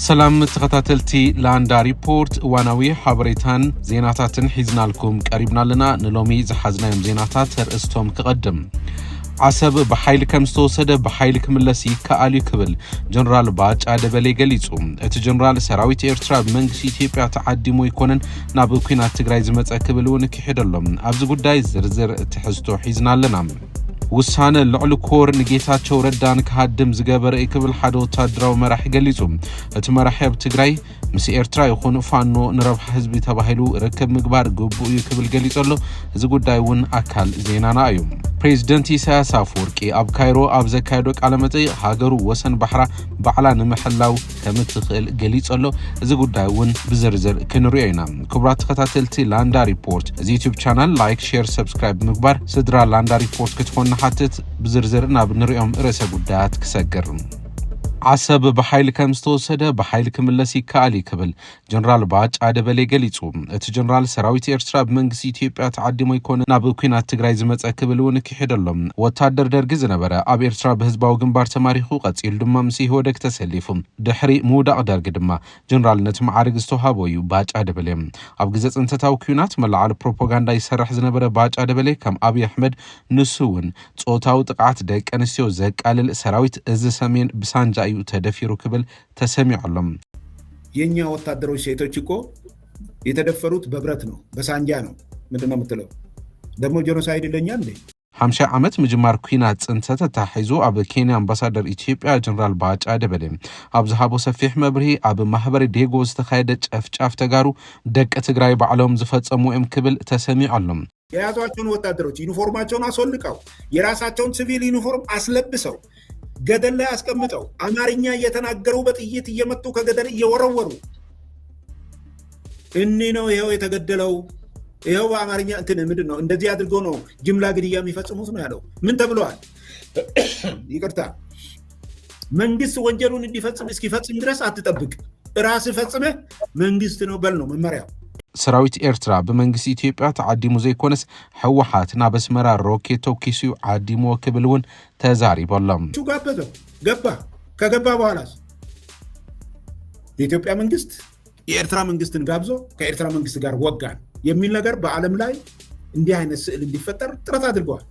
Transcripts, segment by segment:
ሰላም ተከታተልቲ ላንዳ ሪፖርት ዋናዊ ሓበሬታን ዜናታትን ሒዝናልኩም ቀሪብናልና ንሎሚ ዝሓዝናዮም ዜናታት ርእስቶም ክቀድም ዓሰብ በኃይል ከም ዝተወሰደ በኃይል ክምለስ ይከኣል ክብል ጀነራል ባጫ ደበሌ ገሊጹ እቲ ጀነራል ሰራዊት ኤርትራ መንግስቲ ኢትዮጵያ ተዓዲሙ ይኮነን ናብ ኩናት ትግራይ ዝመጸ ክብል እውን ክሕደሎም ኣብዚ ጉዳይ ዝርዝር ትሕዝቶ ሒዝናልና ውሳነ ልዕሊ ኮር ንጌታቸው ረዳን ከሃድም ዝገበረ ክብል ሓደ ወታደራዊ መራሒ ገሊጹ እቲ መራሒ ኣብ ትግራይ ምስ ኤርትራ ይኹን ፋኖ ንረብሓ ህዝቢ ተባሂሉ ርክብ ምግባር ግቡእ ክብል ገሊጸሎ እዚ ጉዳይ እውን አካል ዜናና እዩ ፕሬዝደንት ኢሳያስ አፈወርቂ ኣብ ካይሮ ኣብ ዘካየዶ ቃለ መጠይቅ ሃገሩ ወሰን ባሕራ ባዕላ ንምሕላው ከምትኽእል ገሊጸሎ እዚ ጉዳይ እውን ብዝርዝር ክንሪኦ ኢና ክቡራት ተከታተልቲ ላንዳ ሪፖርት እዚ ዩቲዩብ ቻናል ላይክ ሼር ሰብስክራይብ ምግባር ስድራ ላንዳ ሪፖርት ክትኮን ሓትት ብዝርዝር ናብ ንሪኦም ርእሰ ጉዳያት ክሰግር ዓሰብ በኃይል ከም ዝተወሰደ በኃይል ክምለስ ይከኣል ክብል ጀነራል ባጫ ደበሌ ገሊጹ እቲ ጀነራል ሰራዊት ኤርትራ መንግስቲ ኢትዮጵያ ተዓዲሙ ይኮነን ናብ ኩናት ትግራይ ዝመጸ ክብል እውን ክሕደሎም ወታደር ደርጊ ዝነበረ ኣብ ኤርትራ በህዝባዊ ግንባር ተማሪኹ ቀጺሉ ድማ ምስ ህወደግ ተሰሊፉ ድሕሪ ምውዳቕ ደርጊ ድማ ጀነራልነት ማዕርግ ዝተዋሃቦ እዩ ባጫ ደበሌ ኣብ ግዜ ጽንተታዊ ኩናት መላዓል ፕሮፓጋንዳ ይሰርሕ ዝነበረ ባጫ ደበሌ ከም አብይ አሕመድ ንሱ እውን ጾታዊ ጥቃት ደቂ ኣንስትዮ ዘቃልል ሰራዊት እዚ ሰሜን ብሳንጃ ተደፊሩ ክብል ተሰሚዖሎም የኛ ወታደሮች ሴቶች እኮ የተደፈሩት በብረት ነው በሳንጃ ነው ምንድነው የምትለው ደግሞ ጄኖሳይድ ይለኛል እንዴ 50 ዓመት ምጅማር ኩናት ጽንተት ተታሒዙ ኣብ ኬንያ አምባሳደር ኢትዮጵያ ጀነራል ባጫ ደበሌ ኣብ ዝሃቦ ሰፊሕ መብርሂ ኣብ ማህበር ዴጎ ዝተካየደ ጨፍጫፍ ተጋሩ ደቂ ትግራይ ባዕሎም ዝፈጸሙ ክብል ተሰሚዖሎም የያዟቸውን ወታደሮች ዩኒፎርማቸውን አስወልቀው የራሳቸውን ሲቪል ዩኒፎርም አስለብሰው ገደል ላይ አስቀምጠው አማርኛ እየተናገሩ በጥይት እየመቱ ከገደል እየወረወሩ እኒ ነው ይሄው የተገደለው ይሄው በአማርኛ እንትን ምንድነው እንደዚህ አድርጎ ነው ጅምላ ግድያ የሚፈጽሙት ነው ያለው ምን ተብሏል ይቅርታ መንግስት ወንጀሉን እንዲፈጽም እስኪፈጽም ድረስ አትጠብቅ ራስ ፈጽመ መንግስት ነው በል ነው መመሪያው ሰራዊት ኤርትራ በመንግስት ኢትዮጵያ ተዓዲሙ ዘይኮነስ ህወሓት ናብ አስመራ ሮኬት ተኪሱ ዓዲሙ ክብልውን ተዛሪቦሎም ጋበዘው ገባ ከገባ በኋላስ የኢትዮጵያ መንግስት የኤርትራ መንግስትን ጋብዞ ከኤርትራ መንግስት ጋር ወጋን የሚል ነገር በዓለም ላይ እንዲህ አይነት ስዕል እንዲፈጠር ጥረት አድርገዋል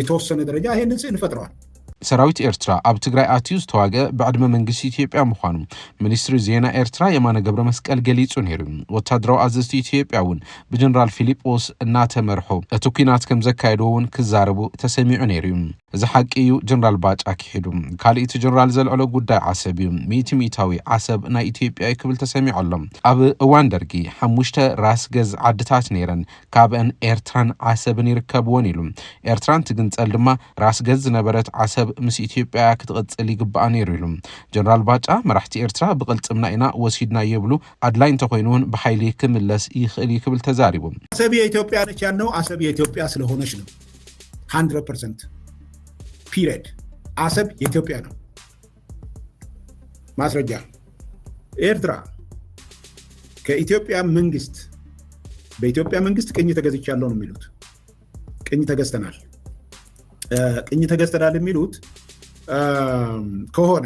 የተወሰነ ደረጃ ይሄንን ስዕል ፈጥረዋል ሰራዊት ኤርትራ ኣብ ትግራይ አትዩ ዝተዋገ ብዕድመ መንግስቲ ኢትዮጵያ ምዃኑ ሚኒስትሪ ዜና ኤርትራ የማነ ገብረ መስቀል ገሊጹ ነይሩ ወታደራዊ አዘዝቲ ኢትዮጵያ እውን ብጀነራል ፊሊጶስ እናተመርሖ እቲ ኩናት ከም ዘካየዶ እውን ክዛረቡ ተሰሚዑ ነይሩ እዚ ሓቂዩ ጀነራል ባጫ ክሄዱ ካልእቲ ጀነራል ዘልዕሎ ጉዳይ ዓሰብ እዩ ሚእታዊ ዓሰብ ናይ ኢትዮጵያ ክብል ተሰሚዖሎም ኣብ እዋን ደርጊ 5 ራስ ገዝ ዓድታት ነይረን ካብአን ኤርትራን ዓሰብን ይርከብዎን ኢሉ ኤርትራን ትግንጸል ድማ ራስ ገዝ ዝነበረት ዓሰብ ምስ ኢትዮጵያ ክትቀጽል ይግባእ ነይሩ ኢሉ ጀነራል ባጫ መራሕቲ ኤርትራ ብቅልጽምና ኢና ወሲድና ይብሉ አድላይ እንተኮይኑን በኃይል ክምለስ ይኽእል ክብል ተዛሪቡ ዓሰብ የኢትዮጵያ ነች ያለው ዓሰብ የኢትዮጵያ ስለሆነች ነው 100% ፒሪድ ዓሰብ የኢትዮጵያ ነው ማስረጃ ኤርትራ ከኢትዮጵያ መንግስት በኢትዮጵያ መንግስት ቅኝ ተገዝቻለሁ ነው የሚሉት ቅኝ ተገዝተናል የሚሉት ከሆነ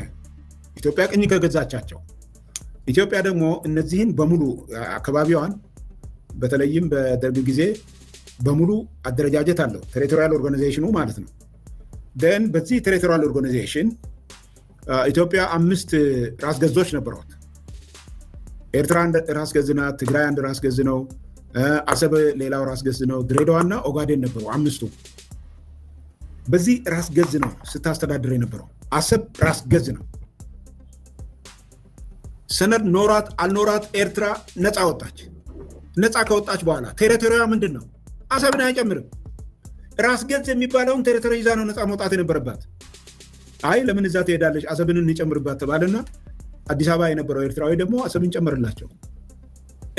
ኢትዮጵያ ቅኝ ከገዛቻቸው ኢትዮጵያ ደግሞ እነዚህን በሙሉ አካባቢዋን በተለይም በደርግ ጊዜ በሙሉ አደረጃጀት አለው ቴሪቶሪያል ኦርጋናይዜሽኑ ማለት ነው then በዚህ ቴሪቶሪያል ኦርጋናይዜሽን ኢትዮጵያ 5 ራስ ገዞች ነበሯት ኤርትራ ራስ ገዝና ትግራይ አንድ ራስ ገዝ ነው አሰብ ሌላው ራስ ገዝ ነው ድሬዳዋና ኦጋዴን ነበሩ አምስቱ በዚህ ራስ ገዝ ነው ስታስተዳድር የነበረው አሰብ ራስ ገዝ ነው ሰነድ ኖራት አልኖራት ኤርትራ ነፃ ወጣች ነፃ ከወጣች በኋላ ቴሪቶሪያ ምንድነው አሰብን አይጨምርም ራስ ገዝ የሚባለውን ቴሪቶሪ ይዛ ነው ነፃ መውጣት የነበረባት አይ ለምን እዛ ትሄዳለች አሰብን እንጨምርባት ተባለና አዲስ አበባ የነበረው ኤርትራዊ ደግሞ አሰብን ጨምርላቸው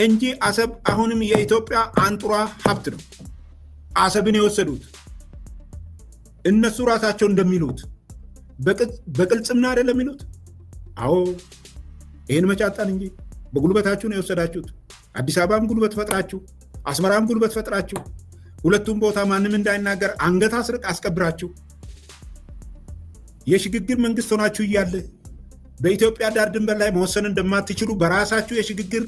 እንጂ አሰብ አሁንም የኢትዮጵያ አንጡራ ሀብት ነው አሰብን የወሰዱት እነሱ ራሳቸው እንደሚሉት በቅልጽምና አይደለም የሚሉት አዎ ይሄን መጫጣን እንጂ በጉልበታችሁ ነው የወሰዳችሁት አዲስ አበባም ጉልበት ፈጥራችሁ አስመራም ጉልበት ፈጥራችሁ ሁለቱም ቦታ ማንም እንዳይናገር አንገት አስርቅ አስቀብራችሁ የሽግግር መንግስት ሆናችሁ ይያለ በኢትዮጵያ ዳር ድንበር ላይ መወሰን እንደማትችሉ በራሳችሁ የሽግግር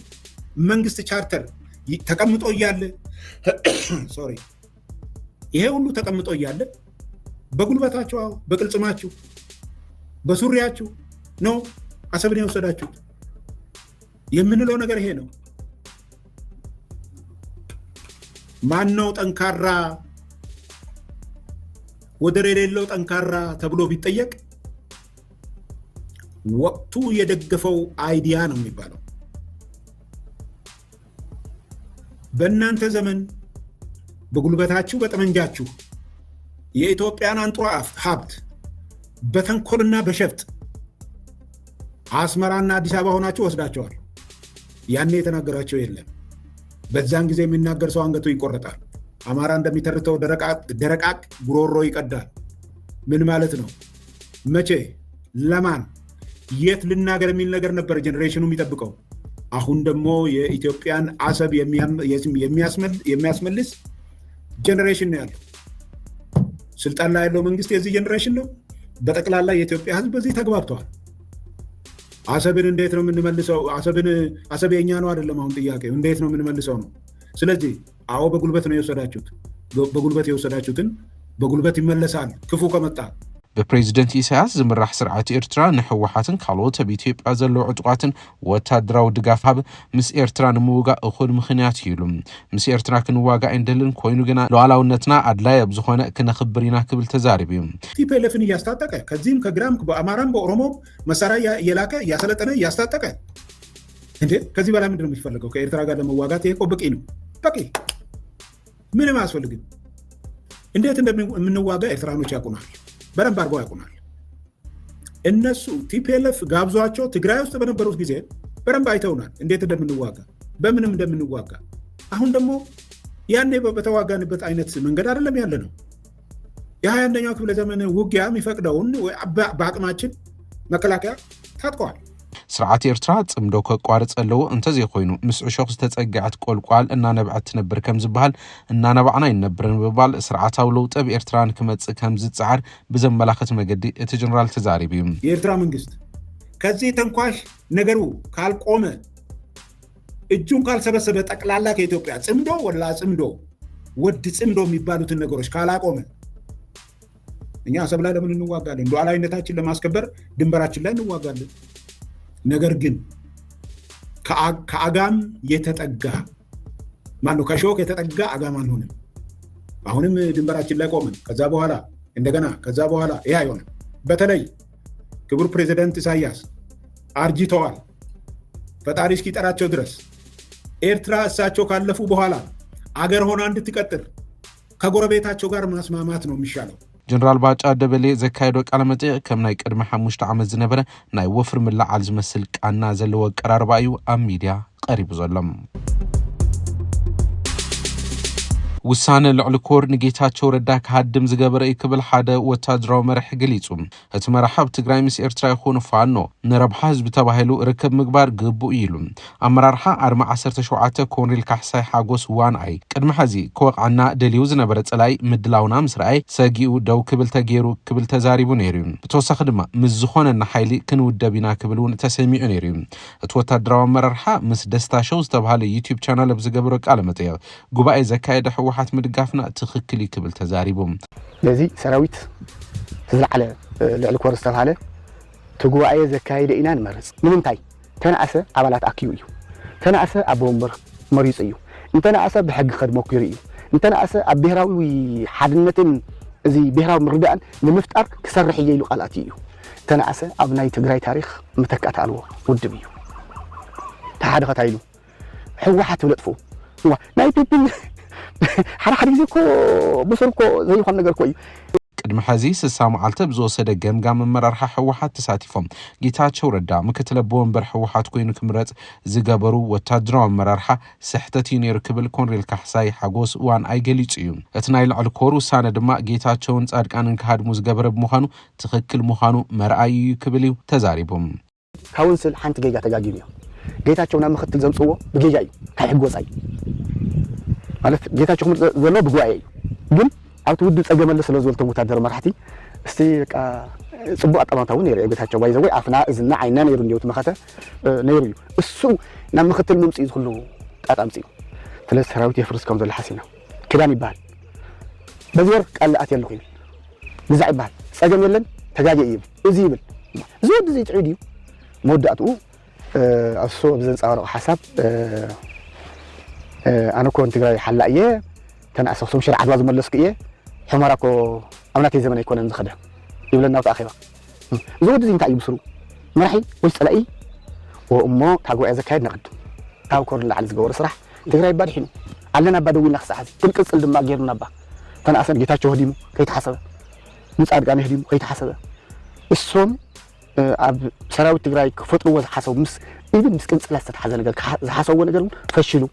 መንግስት ቻርተር ተቀምጦ እያለ ሶሪ ይሄ ሁሉ ተቀምጦ እያለ በጉልበታችሁ በቅልጽማችሁ በሱሪያችሁ ነው አሰብን የወሰዳችሁት የምንለው ነገር ይሄ ነው። ማነው ጠንካራ ወደር የሌለው ጠንካራ ተብሎ ቢጠየቅ ወቅቱ የደገፈው አይዲያ ነው የሚባለው። በእናንተ ዘመን በጉልበታችሁ በጠመንጃችሁ የኢትዮጵያን አንጡራ ሀብት በተንኮልና በሸፍጥ አስመራና አዲስ አበባ ሆናችሁ ወስዳቸዋል። ያኔ የተናገራቸው የለም። በዛን ጊዜ የሚናገር ሰው አንገቱ ይቆረጣል። አማራ እንደሚተርተው ደረቃቅ ጉሮሮ ይቀዳል። ምን ማለት ነው? መቼ፣ ለማን፣ የት ልናገር የሚል ነገር ነበር ጀኔሬሽኑ የሚጠብቀው። አሁን ደግሞ የኢትዮጵያን አሰብ የሚያስመልስ ጀኔሬሽን ነው ያለው። ስልጣን ላይ ያለው መንግስት የዚህ ጀኔሬሽን ነው። በጠቅላላ የኢትዮጵያ ህዝብ በዚህ ተግባብተዋል። አሰብን እንዴት ነው የምንመልሰው? አሰብ የኛ ነው አይደለም። አሁን ጥያቄው እንዴት ነው የምንመልሰው ነው። ስለዚህ አዎ በጉልበት ነው የወሰዳችሁት። በጉልበት የወሰዳችሁትን በጉልበት ይመለሳል ክፉ ከመጣ። በፕሬዚደንት ኢሳያስ ዝምራሕ ስርዓት ኤርትራ ንሕወሓትን ካልኦት ኣብ ኢትዮጵያ ዘለዉ ዕጡቃትን ወታደራዊ ድጋፍ ሃብ ምስ ኤርትራ ንምውጋእ እኹል ምክንያት ይሉ ምስ ኤርትራ ክንዋጋእ እንደልን ኮይኑ ግና ሉዓላውነትና አድላይ ኣብ ዝኾነ ክነኽብር ኢና ክብል ተዛሪቡ እዩ። ቲፒኤልኤፍን እያስታጠቀ ከዚህም ከግራም በአማራም በኦሮሞም መሳሪያ እየላከ እያሰለጠነ እያስታጠቀ እንዴ ከዚህ በላይ ምንድን ነው የሚፈልገው? ከኤርትራ ጋር ለመዋጋት ይሄ እኮ በቂ ነው። በቂ ምንም አያስፈልግም። እንዴት እንደምንዋጋ ኤርትራኖች ያውቁናል፣ በደንብ አድርገው ያውቁናል። እነሱ ቲፒኤልኤፍ ጋብዟቸው ትግራይ ውስጥ በነበሩት ጊዜ በደንብ አይተውናል፣ እንዴት እንደምንዋጋ በምንም እንደምንዋጋ። አሁን ደግሞ ያኔ በተዋጋንበት አይነት መንገድ አይደለም ያለ ነው። የ21ኛው ክፍለ ዘመን ውጊያ የሚፈቅደውን በአቅማችን መከላከያ ታጥቀዋል። ስርዓት ኤርትራ ጽምዶ ከቋርጽ ኣለዎ እንተዘይኮይኑ ምስ ዕሾኽ ዝተጸግዐት ቆልቋል እናነብዐት ትነብር ከም ዝበሃል እናነባዕና ይነብርን ብባል ስርዓታዊ ለውጢ ኣብ ኤርትራ ንክመጽእ ከም ዝጸዓር ብዘመላኽት መገዲ እቲ ጀነራል ተዛሪቡ እዩ። የኤርትራ መንግስት ከዚህ ተንኳሽ ነገሩ ካልቆመ እጁን ካልሰበሰበ ጠቅላላ ከኢትዮጵያ ጽምዶ ወላ ጽምዶ ወድ ጽምዶ የሚባሉትን ነገሮች ካላቆመ እኛ አሰብ ላይ ለምን እንዋጋለን? ሉዓላዊነታችን ለማስከበር ድንበራችን ላይ እንዋጋለን። ነገር ግን ከአጋም የተጠጋ ማነው? ከሾክ የተጠጋ አጋም አልሆንም። አሁንም ድንበራችን ላይ ቆመን ከዛ በኋላ ይህ አይሆንም። በተለይ ክቡር ፕሬዚደንት ኢሳያስ አርጅተዋል። ፈጣሪ እስኪጠራቸው ድረስ ኤርትራ እሳቸው ካለፉ በኋላ አገር ሆና እንድትቀጥል ከጎረቤታቸው ጋር ማስማማት ነው የሚሻለው። ጀነራል ባጫ ደበሌ ዘካየዶ ቃለ መጠይቅ ከም ናይ ቅድሚ 5 ዓመት ዝነበረ ናይ ወፍሪ ምልዓል ዝመስል ቃና ዘለዎ ቀራርባ እዩ ኣብ ሚድያ ቀሪቡ ዘሎ። ውሳነ ልዕሊ ኮር ንጌታቸው ረዳ ክሃድም ዝገበረ ክብል ሓደ ወታደራዊ መርሒ ገሊጹ እቲ መራሒ ኣብ ትግራይ ምስ ኤርትራ ይኹን ፋኖ ንረብሓ ህዝቢ ተባሂሉ ርክብ ምግባር ግቡእ ኢሉ ኣመራርሓ ኣርማ 17 ኮሎኔል ካሕሳይ ሓጎስ ዋንኣይ ቅድሚ ሕዚ ክወቕዓና ደልዩ ዝነበረ ጽላይ ምድላውና ምስ ረኣይ ሰጊኡ ደው ክብል ተገይሩ ክብል ተዛሪቡ ነይሩ እዩ። ብተወሳኺ ድማ ምስ ዝኾነና ሓይሊ ክንውደብ ኢና ክብል እውን ተሰሚዑ ነይሩ እዩ። እቲ ወታደራዊ ኣመራርሓ ምስ ደስታ ሾው ዝተባሃለ ዩቲዩብ ቻናል ኣብ ዝገበሮ ቃለ መጠይቅ ጉባኤ ዘካየደ ሕወሓት ምድጋፍና ትኽክል ክብል ተዛሪቦም ለዚ ሰራዊት ዝለዓለ ልዕሊ ኮር ዝተባሃለ ተጉባኤ ዘካየደ ኢና ንመርጽ ንምንታይ ተናእሰ ኣባላት ኣክዩ እዩ ተናእሰ ኣብ ወንበር መሪጽ እዩ እንተናእሰ ብሕጊ ከድመኩር እዩ እንተናእሰ ኣብ ብሔራዊ ሓድነትን እዚ ብሔራዊ ምርዳእን ንምፍጣር ክሰርሕ እየ ኢሉ ቃልኣት እዩ ተናእሰ ኣብ ናይ ትግራይ ታሪክ መተካት ኣልዎ ውድብ እዩ ተሓደ ኸታይሉ ሕወሓት ብለጥፉ ናይ ፒፕል ሓራሓድ ጊዜ እኮ ብሱር እኮ ዘይኮን ነገር እኮ እዩ። ቅድሚ ሕዚ 60 መዓልቲ ብዝወሰደ ገምጋም ኣመራርሓ ሕወሓት ተሳቲፎም ጌታቸው ረዳ ምክትል ኣቦ ወንበር ሕወሓት ኮይኑ ክምረጽ ዝገበሩ ወታደራዊ ኣመራርሓ ስሕተት እዩ ነይሩ ክብል ኮሎኔል ካሕሳይ ሓጎስ ዋንኣይ ገሊጹ እዩ። እቲ ናይ ልዕሊ ኮር ውሳነ ድማ ጌታቸውን ጻድቃንን ክሃድሙ ዝገበረ ብምዃኑ ትኽክል ምዃኑ መርኣይ እዩ ክብል እዩ ተዛሪቦም። ካውንስል ሓንቲ ጌጋ ተጋጊም እዩ ጌታቸው ናብ ምክትል ዘምጽዎ ብጌጋ እዩ ካብ ሕጊ ወጻኢ ማለት ጌታቸው ክምርጽ ዘሎ ብጉባኤ እዩ ግን ኣብቲ ውድብ ጸገመለ ስለ ዝበልቶም ወታደራዊ መራሕቲ እስቲ በቃ ጽቡቅ አጠማታውን ነይሩ ቤታቸው ባይዘው አፍና እዝና አይና ነይሩ እንዲውት መኸተ ነይሩ እሱ ናብ ምክትል ምምጽእ ዝክሉ ጣጣምጽ ስለዚህ ሰራዊት የፍርስ ከም ዘሎ ሓሲና ክዳን ይባል በዚር ቃልአት ያለኹ ይብል ግዛዕ ይባል ጸገም የለን ተጋጀ ይብል እዚ ይብል ዝወድ እዚ ትዕዲዩ መወዳእቱ ኣሶ ብዘንጻረቕ ሓሳብ ኣነኮ ትግራይ ሓላእየ ተናእሰኽቶም ሽርዓ ዓድዋ ዝመለስኩ እየ ሕማራኮ ኣብናተይ ዘመን ኣይኮነን ዝኸደ ይብለና ተኣኺባ ዝወድ እዚ እንታይ ይብስሩ መራሒ ወይ ጸላኢ ወእሞ ታጓዕ ዘካየድ ነቅድም ካብ ኮር ላዕሊ ዝገበሩ ስራሕ ትግራይ ባድሒኑ ኣለና ባደዊና ክሳሓዚ ክንቅጽል ድማ ገይሩና ባ ተናእሰን ጌታቸው ህዲሙ ከይተሓሰበ ንጻድቃን ህዲሙ ከይተሓሰበ እሶም ኣብ ሰራዊት ትግራይ ክፈጥርዎ ዝሓሰቡ ምስ ኢብን ምስ ቅንጽላት ዝተሓዘ ነገር ዝሓሰብዎ ነገር ፈሽሉ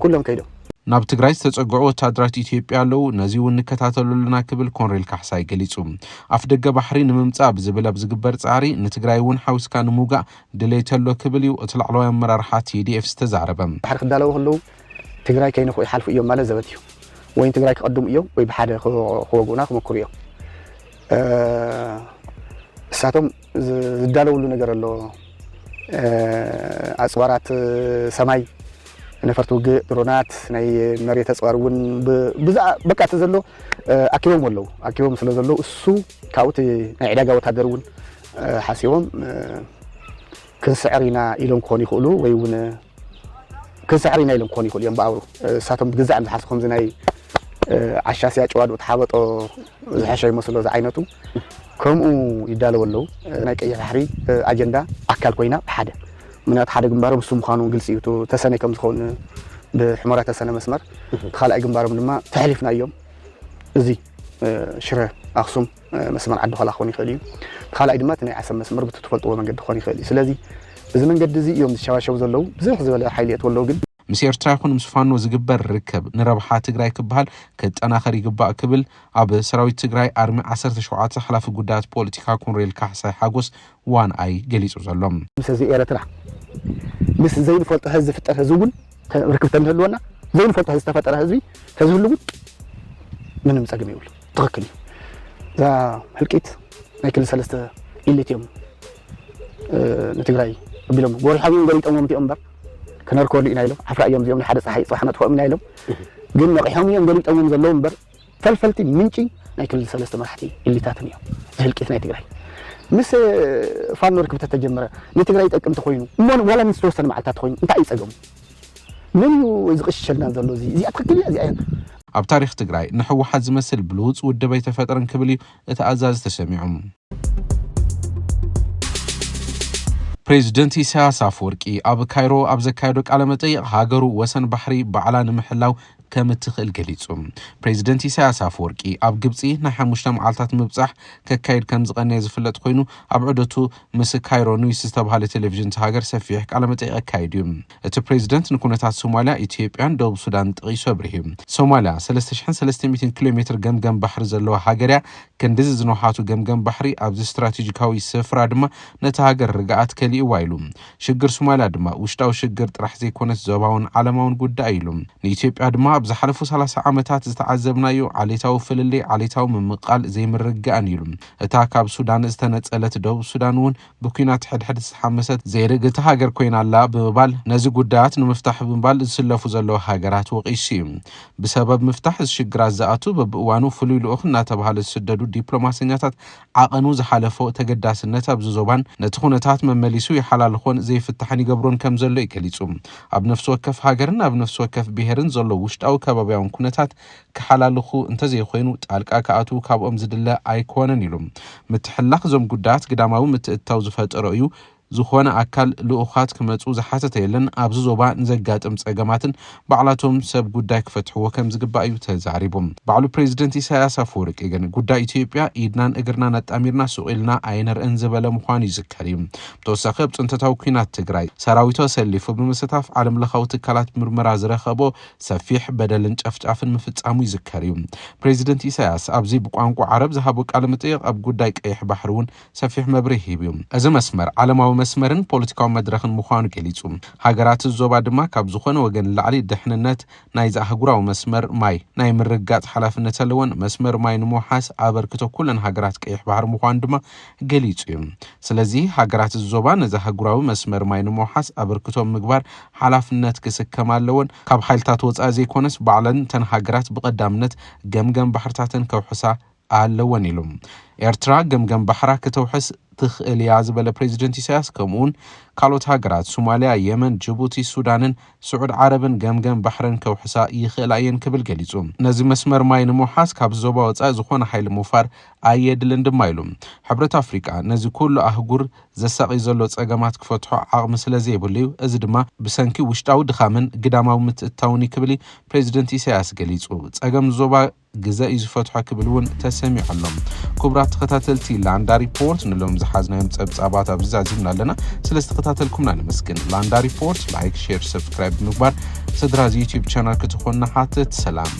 ኩሎም ከይዶም ናብ ትግራይ ዝተጸግዑ ወታደራት ኢትዮጵያ ኣለዉ ነዚ እውን ንከታተሉልና ክብል ኮሎኔል ካሕሳይ ገሊጹ ኣፍ ደገ ባሕሪ ንምምጻእ ብዝብል ኣብ ዝግበር ጻዕሪ ንትግራይ እውን ሓዊስካ ንምውጋእ ድሌተሎ ክብል እዩ እቲ ላዕለዋይ ኣመራርሓ TDF ዝተዛረበ ባሕሪ ክዳለዉ ከለዉ ትግራይ ከይንኹ ይሓልፉ እዮም ማለት ዘበት እዩ ወይ ትግራይ ክቀድሙ እዮም ወይ ብሓደ ክወግኡና ክመክሩ እዮም እሳቶም ዝዳለውሉ ነገር ኣሎ ኣጽዋራት ሰማይ ነፈርት ውግእ ድሮናት ናይ መሬት ኣጽዋር እውን በቃ ተዘሎ ኣኪቦም ኣለዉ ኣኪቦም ስለ ዘሎ እሱ ካብኡቲ ናይ ዕዳጋ ወታደር እውን ሓሲቦም ክንስዕሪና ኢሎም ክኾኑ ይኽእሉ ወይ እውን ክንስዕሪና ኢሎም ክኾኑ ይኽእሉ እዮም ብኣውሩ እሳቶም ብግዛዕ ዝሓስኹም እዚ ናይ ዓሻስያ ጨዋድኡ ተሓበጦ ዝሓሸ ይመስሎ ዝዓይነቱ ከምኡ ይዳለዉ ኣለዉ ናይ ቀይሕ ባሕሪ ኣጀንዳ ኣካል ኮይና ብሓደ ምክንያቱ ሓደ ግንባሮም እሱ ምዃኑ ግልፂ እዩ ተሰነይ ከም ዝኸውን ብሕሞራ ተሰነ መስመር ካልኣይ ግንባሮም ድማ ተሕሊፍና እዮም እዚ ሽረ ኣክሱም መስመር ዓዲ ኸላ ክኸውን ይኽእል እዩ ካልኣይ ድማ እቲ ናይ ዓሰብ መስመር ብትፈልጥዎ መንገዲ ክኸውን ይኽእል እዩ ስለዚ እዚ መንገዲ እዚ እዮም ዝሸዋሸው ዘለዉ ብዙሕ ዝበለ ሓይሊ የትወ ኣለዉ ግን ምስ ኤርትራ ይኹን ምስ ፋኖ ዝግበር ርክብ ንረብሓ ትግራይ ክበሃል ክጠናኸር ይግባእ ክብል ኣብ ሰራዊት ትግራይ ኣርሚ 17 ሓላፊ ጉዳያት ፖለቲካ ኮሎኔል ካሕሳይ ሓጎስ ዋንኣይ ገሊጹ ዘሎ ምስ እዚ ኤርትራ ምስ ዘይንፈልጦ ህዝቢ ዝፍጠር ህዝቢ እውን ርክብ ተምህልወና ዘይንፈልጦ ህዝቢ ዝተፈጠረ ህዝቢ ተዝህሉ እውን ምንም ፀገም ይብሉ ትኽክል እዩ እዛ ህልቂት ናይ ክልል ሰለስተ ኢሊት እዮም ንትግራይ ኣቢሎም ጎሪሖም ገሊጦምዎም እቲኦም እምበር كنركول إلى له حفرة يوم زيوم لحد صحيح صح نتفق من له قلنا قيهم يوم قالوا تأمم زلهم بر فلفلتي منشي ناكل الثلاثة مرحتي اللي تاتني يوم هالكيف نتجري مس فان ركبت تتجمر نتجري تأكم تخوينه ولا نستوصل مع تخوين أنت عايز أقوم من يزغش شلنا زلوا زي أتخيل زي ኣብ ታሪክ ትግራይ ንሕወሓት ዝመስል ብሉጽ ውድበ ይተፈጠረን ክብል እተኣዛዝ ተሰሚዖም ፕሬዚደንት ኢሳያስ አፈወርቂ ኣብ ካይሮ ኣብ ዘካየዶ ቃለ መጠይቅ ሃገሩ ወሰን ባሕሪ በዓላ ንምሕላው ከም ትኽእል ገሊጹ ፕሬዚደንት ኢሳያስ አፈወርቂ ኣብ ግብጺ ናይ 5 መዓልታት ምብጻሕ ከካይድ ከም ዝቐነየ ዝፍለጥ ኮይኑ ኣብ ዑደቱ ምስ ካይሮ ኒውስ ዝተባሃለ ቴሌቪዥን ሃገር ሰፊሕ ቃለ መጠይቅ ኣካይዱ እቲ ፕሬዚደንት ንኩነታት ሶማልያ ኢትዮጵያን ደቡብ ሱዳን ጥቂሱ ኣብርሂ ሶማልያ 3300 ኪሎሜትር ገምገም ባሕሪ ዘለዋ ሃገርያ ክንድዚ ዝነውሓቱ ገምገም ባሕሪ ኣብ ስትራቴጂካዊ ስፍራ ድማ ነቲ ሃገር ርግኣት ከሊኡ ዋይሉ ሽግር ሶማልያ ድማ ውሽጣዊ ሽግር ጥራሕ ዘይኮነስ ዞባውን ዓለማውን ጉዳይ ኢሉ ንኢትዮጵያ ድማ ኣብ ዝሓለፉ 30 ዓመታት ዝተዓዘብናዮ ዓሌታዊ ፍልልይ ዓሌታዊ ምምቃል ዘይምርግኣን ኢሉ እታ ካብ ሱዳን ዝተነጸለት ደቡብ ሱዳን እውን ብኩናት ሕድሕድ ዝተሓመሰት ዘይርግእቲ ሃገር ኮይና ኣላ ብምባል ነዚ ጉዳያት ንምፍታሕ ብምባል ዝስለፉ ዘለዉ ሃገራት ወቂሱ ብሰበብ ምፍታሕ ዝሽግራት ዝኣቱ በብእዋኑ ፍሉይ ልኡኽ እናተባሃለ ዝስደዱ ዲፕሎማስኛታት ዓቐኑ ዝሓለፈ ተገዳስነት ኣብ ዞባን ነቲ ኩነታት መመሊሱ ይሓላልኾን ዘይፍታሕን ይገብሮን ከም ዘሎ ይገሊጹ ኣብ ነፍሲ ወከፍ ሃገርን ኣብ ነፍሲ ወከፍ ብሄርን ዘሎ ውሽጣዊ ከባቢያውን ኩነታት ክሓላልኹ እንተዘይኮይኑ ጣልቃ ከኣቱ ካብኦም ዝድለ ኣይኮነን ኢሉ ምትሕላኽ ዞም ጉዳያት ግዳማዊ ምትእታው ዝፈጠረ እዩ ዝኾነ ኣካል ልኡኻት ክመጹ ዝሓተተ የለን ኣብዚ ዞባ ንዘጋጥም ጸገማትን ባዕላቶም ሰብ ጉዳይ ክፈትሕዎ ከም ዝግባእ እዩ ተዛሪቦም ባዕሉ ፕሬዚደንት ኢሳያስ አፈወርቂ ግን ጉዳይ ኢትዮጵያ ኢድናን እግርናን ኣጣሚርና ስቑኢልና ኣይነርአን ዝበለ ምዃኑ ይዝከር እዩ ብተወሳኺ ኣብ ጥንታዊ ኩናት ትግራይ ሰራዊቱ ሰሊፉ ብምስታፍ ዓለም ለኻዊ ትካላት ምርመራ ዝረኸቦ ሰፊሕ በደልን ጨፍጫፍን ምፍጻሙ ይዝከር እዩ ፕሬዚደንት ኢሳያስ ኣብዚ ብቋንቋ ዓረብ ዝሃቦ ቃለ መጠይቅ ኣብ ጉዳይ ቀይሕ ባሕሪ እውን ሰፊሕ መብርሂ ሂቡ እዚ መስመር ዓለማዊ መስመርን ፖለቲካዊ መድረክን ምዃኑ ገሊጹ ሃገራት ዞባ ድማ ካብ ዝኾነ ወገን ላዕሊ ድሕንነት ናይዛ ኣህጉራዊ መስመር ማይ ናይ ምርጋጽ ሓላፍነት ኣለወን መስመር ማይ ንምውሓስ ኣበርክቶ ኩለን ሃገራት ቀይሕ ባህር ምዃኑ ድማ ገሊጹ እዩ ስለዚ ሃገራት ዞባ ነዛ ኣህጉራዊ መስመር ማይ ንምውሓስ ኣበርክቶ ምግባር ሓላፍነት ክስከም ኣለወን ካብ ሓይልታት ወጻኢ ዘይኮነስ ባዕለን ተን ሃገራት ብቀዳምነት ገምገም ባሕርታትን ከውሕሳ ኣለወን ኢሎም ኤርትራ ገምገም ባሕራ ከተውሕስ ትኽእል እያ ዝበለ ፕሬዚደንት ኢሳያስ ከምኡን ካልኦት ሃገራት ሶማሊያ የመን ጅቡቲ ሱዳንን ስዑድ ዓረብን ገምገም ባሕረን ከውሕሳ ይኽእላ እየን ክብል ገሊጹ ነዚ መስመር ማይ ንምውሓስ ካብ ዞባ ወጻኢ ዝኾነ ሓይሊ ምውፋር ኣየድልን ድማ ኢሎም ሕብረት ኣፍሪቃ ነዚ ኩሉ ኣህጉር ዘሳቒ ዘሎ ጸገማት ክፈትሖ ዓቕሚ ስለ ዘይብሉ እዩ እዚ ድማ ብሰንኪ ውሽጣዊ ድኻምን ግዳማዊ ምትእትታውን ክብል ፕሬዚደንት ኢሳያስ ገሊጹ ጸገም ዞባ ግዘ እዩ ዝፈትሖ ክብል እውን ተሰሚዑ ኣሎ ክቡራት ተኸታተልቲ ላንዳ ሪፖርት ንሎም ዝሓዝናዮም ጸብጻባት ኣብዛዚምና ኣለና ስለዝተኸታተልኩምና ንመስግን ላንዳ ሪፖርት ላይክ ሼር ሰብስክራይብ ምግባር ስድራ ዩቲዩብ ቻናል ክትኾንና ሓትት ሰላም